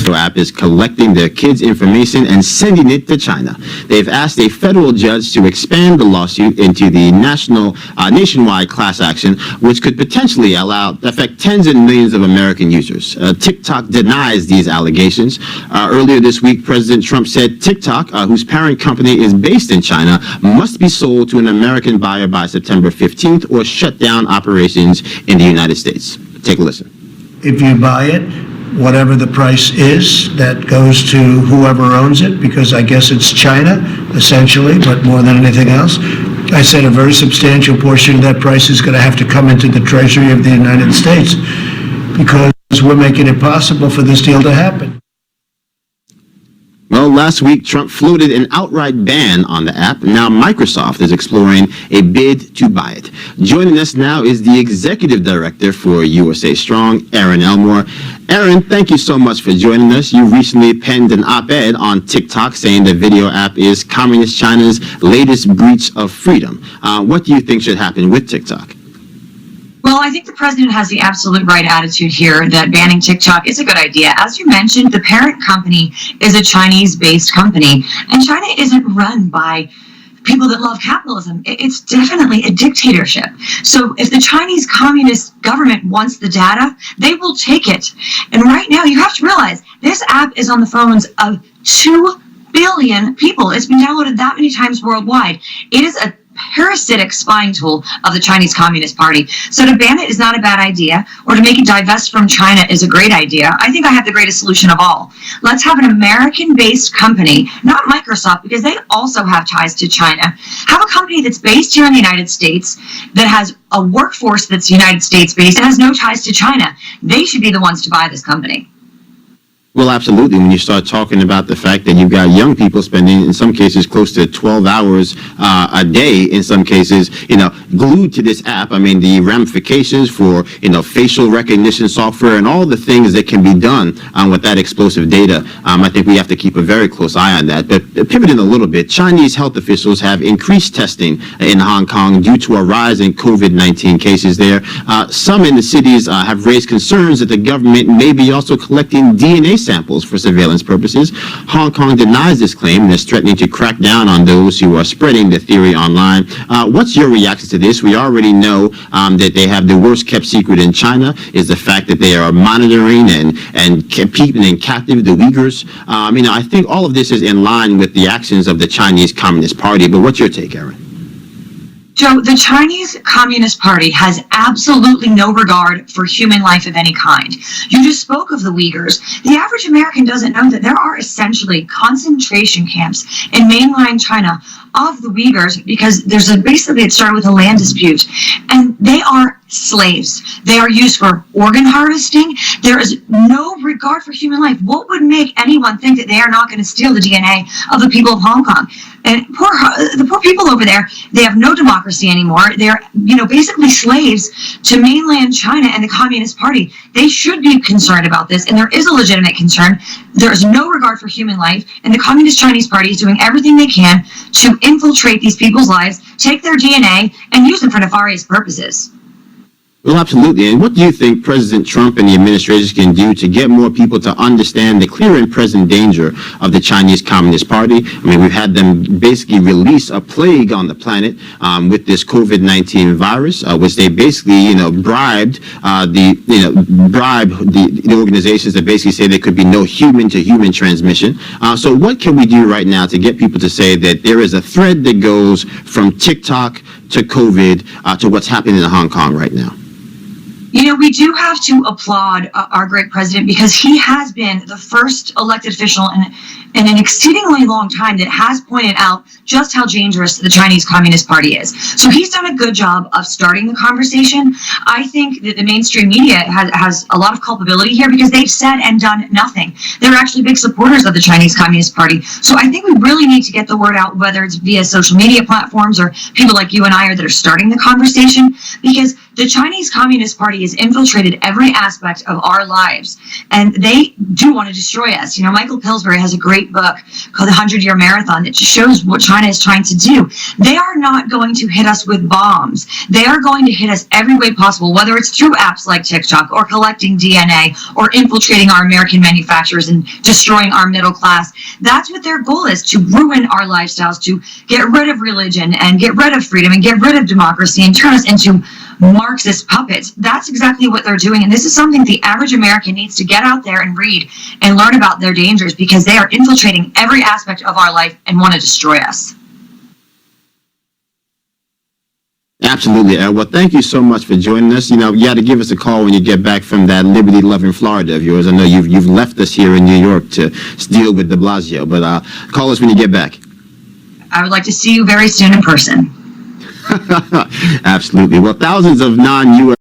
video app is collecting their kids' information and sending it to China. They've asked a federal judge to expand the lawsuit into the nationwide class action, which could potentially affect tens of millions of American users. TikTok denies these allegations. Earlier this week, President Trump said TikTok, whose parent company is based in China, must be sold to an American buyer by September 15th or shut down operations in the United States. Take a listen. If you buy it, whatever the price is, that goes to whoever owns it, because I guess it's China, essentially, but more than anything else. I said a very substantial portion of that price is going to have to come into the Treasury of the United States, because we're making it possible for this deal to happen. Well, last week, Trump floated an outright ban on the app. Now Microsoft is exploring a bid to buy it. Joining us now is the executive director for USA Strong, Erin Elmore. Erin, thank you so much for joining us. You recently penned an op-ed on TikTok saying the video app is Communist China's latest breach of freedom. What do you think should happen with TikTok? Well, I think the president has the absolute right attitude here that banning TikTok is a good idea. As you mentioned, the parent company is a Chinese-based company, and China isn't run by people that love capitalism. It's definitely a dictatorship. So if the Chinese Communist government wants the data, they will take it. And right now, you have to realize this app is on the phones of 2 billion people. It's been downloaded that many times worldwide. It is a parasitic spying tool of the Chinese Communist Party. So to ban it is not a bad idea, or to make it divest from China is a great idea. I think I have the greatest solution of all. Let's have an American-based company, not Microsoft, because they also have ties to China. Have a company that's based here in the United States, that has a workforce that's United States-based, and has no ties to China. They should be the ones to buy this company. Well, absolutely. When you start talking about the fact that you've got young people spending, in some cases, close to 12 hours a day, in some cases, glued to this app. I mean, the ramifications for, facial recognition software and all the things that can be done with that explosive data. I think we have to keep a very close eye on that. But pivoting a little bit, Chinese health officials have increased testing in Hong Kong due to a rise in COVID-19 cases there. Some in the cities have raised concerns that the government may be also collecting DNA samples for surveillance purposes. Hong Kong denies this claim and is threatening to crack down on those who are spreading the theory online. What's your reaction to this? We already know that they have the worst kept secret in China is the fact that they are monitoring and keeping in captive the Uyghurs. I think all of this is in line with the actions of the Chinese Communist Party. But what's your take, Erin? Joe, the Chinese Communist Party has absolutely no regard for human life of any kind. You just spoke of the Uyghurs. The average American doesn't know that there are essentially concentration camps in mainland China of the Uyghurs, because basically it started with a land dispute, and they are slaves. They are used for organ harvesting. There is no regard for human life. What would make anyone think that they are not going to steal the DNA of the people of Hong Kong? And the poor people over there, they have no democracy anymore. They're, basically slaves to mainland China and the Communist Party. They should be concerned about this, and there is a legitimate concern. There is no regard for human life, and the Communist Chinese Party is doing everything they can to infiltrate these people's lives, take their DNA, and use them for nefarious purposes. Well, absolutely. And what do you think President Trump and the administration can do to get more people to understand the clear and present danger of the Chinese Communist Party? I mean, we've had them basically release a plague on the planet with this COVID-19 virus, which they basically, bribed the organizations that basically say there could be no human-to-human transmission. So what can we do right now to get people to say that there is a thread that goes from TikTok to COVID to what's happening in Hong Kong right now? We do have to applaud our great president, because he has been the first elected official in an exceedingly long time that has pointed out just how dangerous the Chinese Communist Party is. So he's done a good job of starting the conversation. I think that the mainstream media has a lot of culpability here, because they've said and done nothing. They're actually big supporters of the Chinese Communist Party. So I think we really need to get the word out, whether it's via social media platforms or people like you and I that are starting the conversation, because The Chinese Communist Party has infiltrated every aspect of our lives, and they do want to destroy us. You know, Michael Pillsbury has a great book called The 100-Year Marathon that just shows what China is trying to do. They are not going to hit us with bombs. They are going to hit us every way possible, whether it's through apps like TikTok or collecting DNA or infiltrating our American manufacturers and destroying our middle class. That's what their goal is, to ruin our lifestyles, to get rid of religion and get rid of freedom and get rid of democracy and turn us into Marxist puppets. That's exactly what they're doing. And this is something the average American needs to get out there and read and learn about their dangers, because they are infiltrating every aspect of our life and want to destroy us. Absolutely. Well, thank you so much for joining us. You know, you got to give us a call when you get back from that liberty-loving Florida of yours. I know you've left us here in New York to deal with de Blasio, but call us when you get back. I would like to see you very soon in person. Absolutely. Well, thousands of non-U.S.